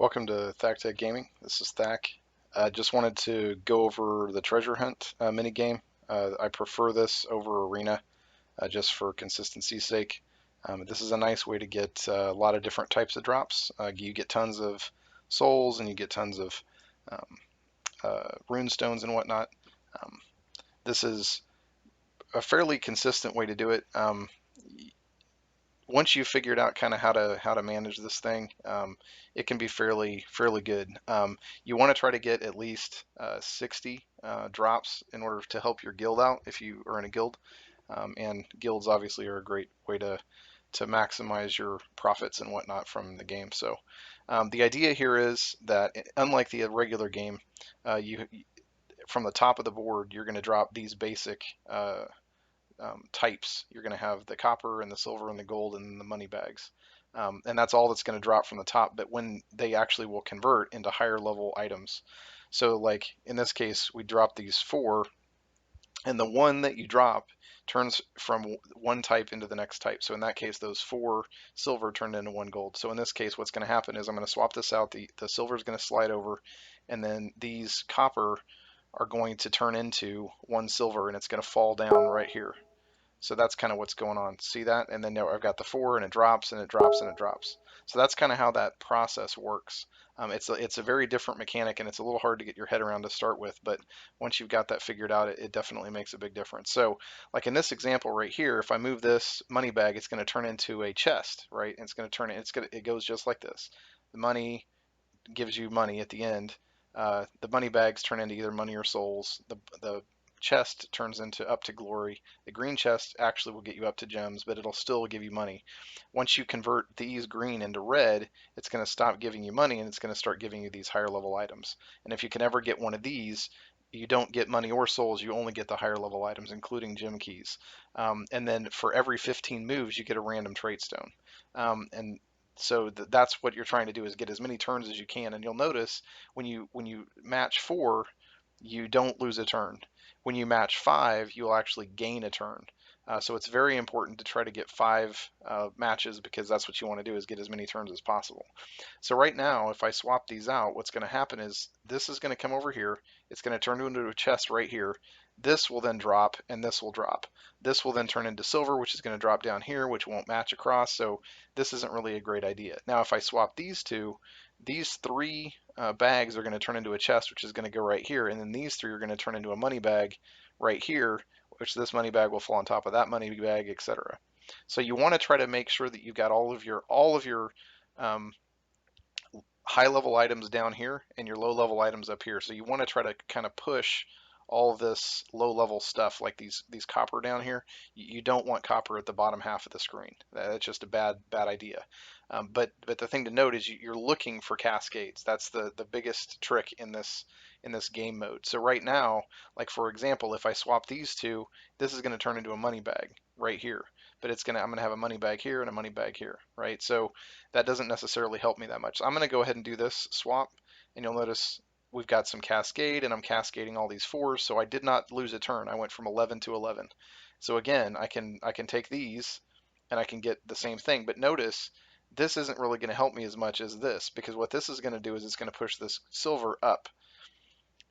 Welcome to thakTECH.gaming. This is Thak. I just wanted to go over the treasure hunt minigame. I prefer this over Arena just for consistency's sake. This is a nice way to get a lot of different types of drops. You get tons of souls and you get tons of um, rune stones and whatnot. Um, this is a fairly consistent way to do it. Once you've figured out kind of how to manage this thing, it can be fairly good. You want to try to get at least 60 drops in order to help your guild out if you are in a guild. And guilds obviously are a great way to maximize your profits and whatnot from the game. So the idea here is that unlike the regular game, you from the top of the board you're going to drop these basic types. You're going to have the copper and the silver and the gold and the money bags. And that's all that's going to drop from the top. But when they actually will convert into higher level items. So like in this case, we drop these four, and the one that you drop turns from one type into the next type. So in that case, those four silver turned into one gold. So in this case, what's going to happen is I'm going to swap this out. The silver is going to slide over, and then these copper are going to turn into one silver, and it's going to fall down right here. So that's kind of what's going on. See that? And then now I've got the four, and it drops and it drops and it drops. So that's kind of how that process works. It's a very different mechanic, and it's a little hard to get your head around to start with. But once you've got that figured out, it definitely makes a big difference. So like in this example right here, if I move this money bag, it's going to turn into a chest, right? And it's going to turn it goes just like this. The money gives you money at the end. The money bags turn into either money or souls. The chest turns into up to glory. The green chest actually will get you up to gems, but it'll still give you money. Once you convert these green into red, it's going to stop giving you money and it's going to start giving you these higher level items. And if you can ever get one of these, you don't get money or souls, you only get the higher level items, including gem keys. And then for every 15 moves, you get a random trait stone. And so that's what you're trying to do is get as many turns as you can. And you'll notice when you match four, you don't lose a turn. When you match five, you'll actually gain a turn. So it's very important to try to get five matches because that's what you want to do is get as many turns as possible. So right now, if I swap these out, what's going to happen is this is going to come over here. It's going to turn into a chest right here. This will then drop and this will drop. This will then turn into silver, which is going to drop down here, which won't match across. So this isn't really a great idea. Now, if I swap these two, these three bags are going to turn into a chest, which is going to go right here. And then these three are going to turn into a money bag right here, which this money bag will fall on top of that money bag, etc. So you want to try to make sure that you've got all of your um, high level items down here and your low level items up here. So you want to try to kind of push all of this low level stuff like these copper down here. You don't want copper at the bottom half of the screen. That's just a bad idea. But the thing to note is you're looking for cascades. That's the biggest trick in this game mode. So right now, like for example, if I swap these two, this is going to turn into a money bag right here. But I'm gonna have a money bag here and a money bag here, right? So that doesn't necessarily help me that much. So I'm going to go ahead and do this swap, and you'll notice we've got some cascade, and I'm cascading all these fours, so I did not lose a turn. I went from 11 to 11. So again, I can take these, and I can get the same thing. But notice this isn't really going to help me as much as this, because what this is going to do is it's going to push this silver up.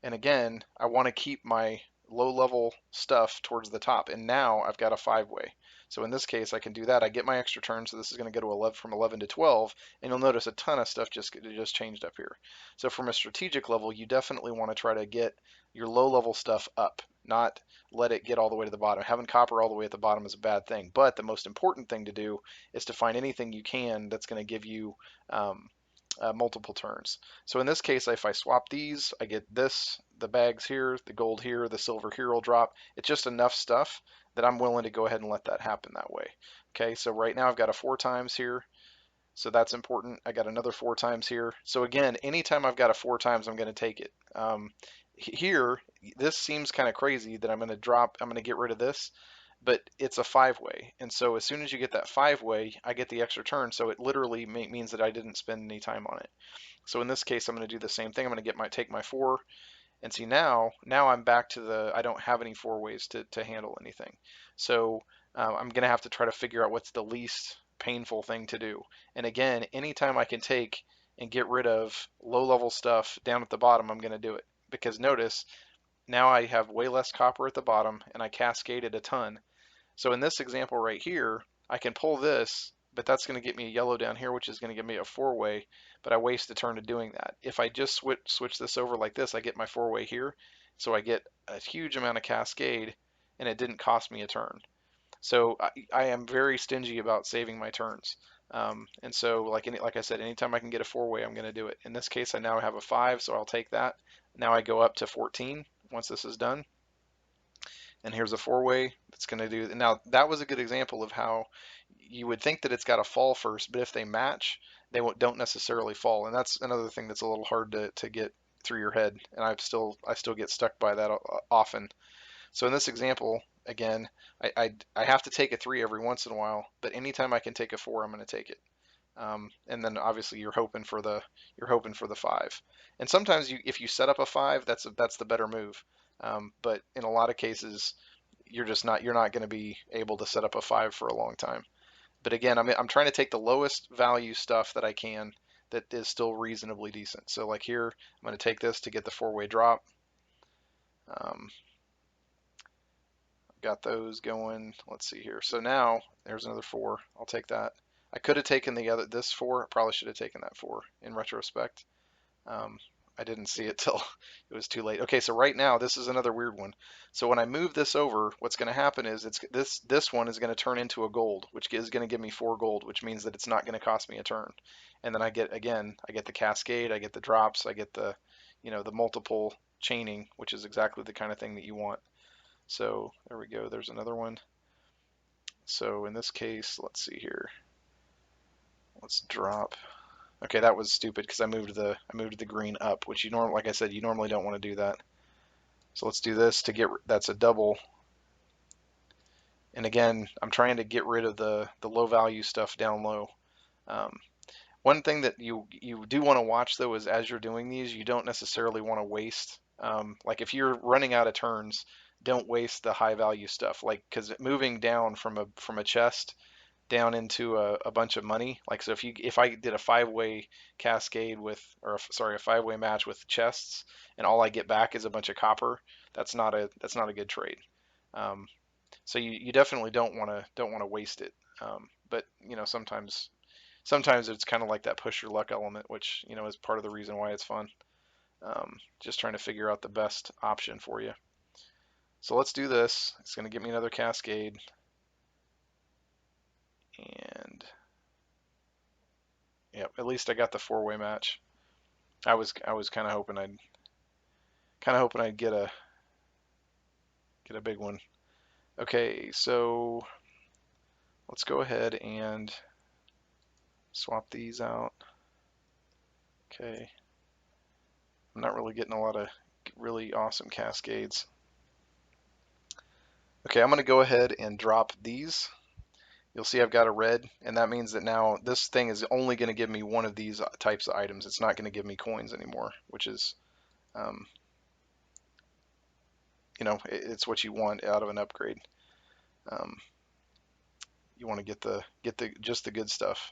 And again, I want to keep my low level stuff towards the top. And now I've got a 5-way. So in this case, I can do that. I get my extra turn. So this is going to go to 11 from 11 to 12. And you'll notice a ton of stuff just changed up here. So from a strategic level, you definitely want to try to get your low level stuff up, not let it get all the way to the bottom. Having copper all the way at the bottom is a bad thing. But the most important thing to do is to find anything you can that's going to give you multiple turns. So in this case, if I swap these, I get this, the bags here, the gold here, the silver here will drop. It's just enough stuff that I'm willing to go ahead and let that happen that way. Okay, so right now I've got a 4 times here. So that's important. I got another 4 times here. So again, anytime I've got a 4 times, I'm going to take it. Here, this seems kind of crazy that I'm going to get rid of this, but it's a 5-way. And so as soon as you get that 5-way, I get the extra turn. So it literally means that I didn't spend any time on it. So in this case, I'm going to do the same thing. I'm going to take my 4 and see now I'm back to I don't have any 4-ways to handle anything. So I'm going to have to try to figure out what's the least painful thing to do. And again, anytime I can take and get rid of low-level stuff down at the bottom, I'm going to do it. Because notice, now I have way less copper at the bottom, and I cascaded a ton. So in this example right here, I can pull this, but that's going to get me a yellow down here, which is going to give me a four-way, but I waste a turn of doing that. If I just switch this over like this, I get my four-way here, so I get a huge amount of cascade, and it didn't cost me a turn. So I am very stingy about saving my turns. And so like I said, anytime I can get a four-way, I'm going to do it. In this case, I now have a 5, so I'll take that. Now I go up to 14 once this is done. And here's a four-way that's going to do. Now that was a good example of how you would think that it's got to fall first, but if they match, they don't necessarily fall. And that's another thing that's a little hard to get through your head. And I still get stuck by that often. So in this example, again, I have to take a 3 every once in a while, but anytime I can take a 4, I'm going to take it. And then obviously you're hoping for the 5. And sometimes if you set up a 5, that's the better move. But in a lot of cases, you're not going to be able to set up a 5 for a long time. But again, I'm trying to take the lowest value stuff that I can that is still reasonably decent. So like here, I'm going to take this to get the four-way drop. Um, got those going. Let's see here. So now there's another 4. I'll take that. I could have taken this 4. I probably should have taken that 4 in retrospect. Um, I didn't see it till it was too late. Okay, so right now this is another weird one. So when I move this over, what's going to happen is this one is going to turn into a gold, which is going to give me 4 gold, which means that it's not going to cost me a turn. And then I get the cascade, I get the drops, I get the the multiple chaining, which is exactly the kind of thing that you want. So there we go. There's another one. So in this case, let's see here. Let's drop. Okay, that was stupid because I moved the green up, which like I said, you normally don't want to do that. So let's do this to that's a double. And again, I'm trying to get rid of the low value stuff down low. Um, One thing that you do want to watch though is as you're doing these, you don't necessarily want to waste. Like if you're running out of turns, don't waste the high value stuff. Like because moving down from a chest down into a bunch of money. Like so if I did a 5-way cascade sorry, a 5-way match with chests and all I get back is a bunch of copper, that's not a good trade. So you definitely don't want to waste it. But sometimes it's kind of like that push your luck element, which is part of the reason why it's fun. Just trying to figure out the best option for you. So let's do this. It's going to give me another cascade. And yep, at least I got the 4-way match. I was kind of hoping I'd get a big one. Okay, so let's go ahead and swap these out. Okay, I'm not really getting a lot of really awesome cascades. Okay, I'm going to go ahead and drop these. You'll see I've got a red, and that means that now this thing is only going to give me one of these types of items. It's not going to give me coins anymore, which is, it's what you want out of an upgrade. You want to get just the good stuff.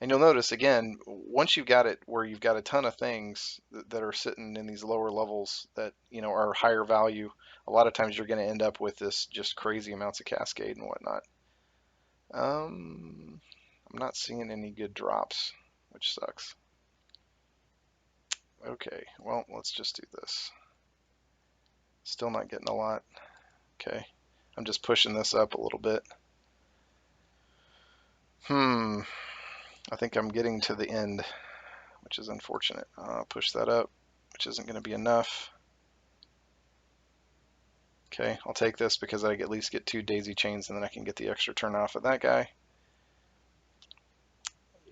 And you'll notice again, once you've got it where you've got a ton of things that are sitting in these lower levels that are higher value, a lot of times you're going to end up with this just crazy amounts of cascade and whatnot. I'm not seeing any good drops, which sucks. Okay, well, let's just do this. Still not getting a lot. Okay, I'm just pushing this up a little bit. I think I'm getting to the end, which is unfortunate. I'll push that up, which isn't going to be enough. Okay, I'll take this because I at least get 2 daisy chains and then I can get the extra turn off of that guy.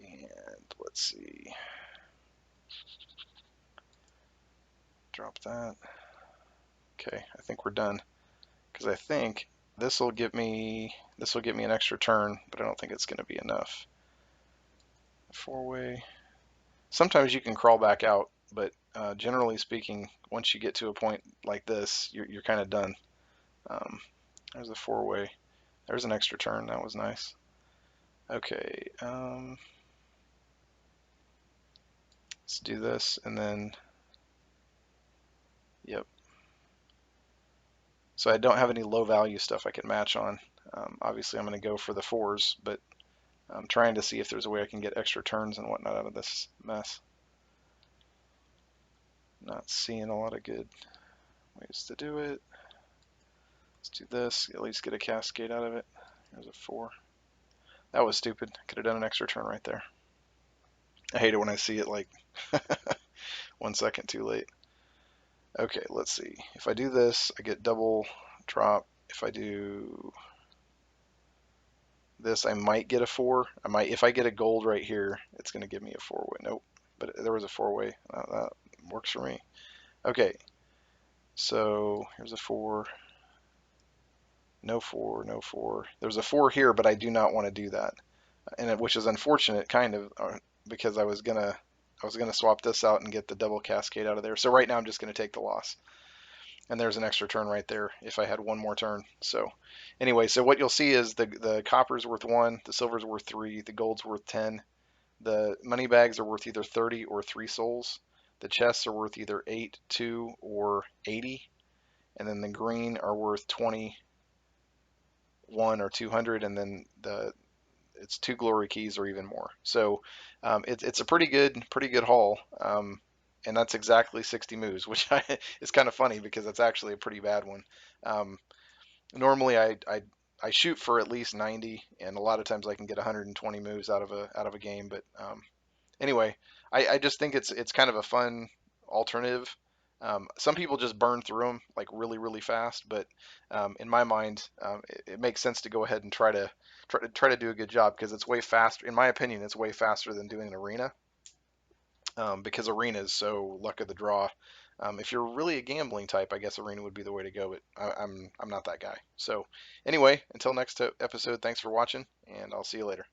And let's see. Drop that. Okay, I think we're done because I think this will give me an extra turn, but I don't think it's going to be enough. 4-way. Sometimes you can crawl back out, but generally speaking, once you get to a point like this, you're kind of done. There's a 4-way. There's an extra turn. That was nice. Okay. Let's do this, and then, yep. So I don't have any low value stuff I can match on. Obviously, I'm going to go for the fours, but I'm trying to see if there's a way I can get extra turns and whatnot out of this mess. Not seeing a lot of good ways to do it. Let's do this, at least get a cascade out of it. There's a 4. That was stupid. Could have done an extra turn right there. I hate it when I see it like 1 second too late. Okay, let's see. If I do this, I get double drop. If I do this, I might get a 4. I might, if I get a gold right here, it's going to give me a 4-way. Nope, but there was a 4-way. That works for me. Okay, so here's a 4. No 4, no 4. There's a 4 here, but I do not want to do that, which is unfortunate, kind of, because I was gonna swap this out and get the double cascade out of there. So right now I'm just gonna take the loss. And there's an extra turn right there if I had one more turn. So anyway, so what you'll see is the copper's worth 1, the silver's worth 3, the gold's worth 10. The money bags are worth either 30 or 3 souls. The chests are worth either 8, 2, or 80. And then the green are worth 20, 1, or 200. And then it's 2 glory keys or even more. So it's a pretty good haul. And that's exactly 60 moves, which is kind of funny because that's actually a pretty bad one. Um, Normally I shoot for at least 90, and a lot of times I can get 120 moves out of a game. But anyway, I just think it's kind of a fun alternative. Some people just burn through them like really really fast, but in my mind, it makes sense to go ahead and try to do a good job because it's way faster. In my opinion, it's way faster than doing an arena, because arena is so luck of the draw. If you're really a gambling type, I guess arena would be the way to go, but I'm not that guy. So anyway, until next episode, thanks for watching, and I'll see you later.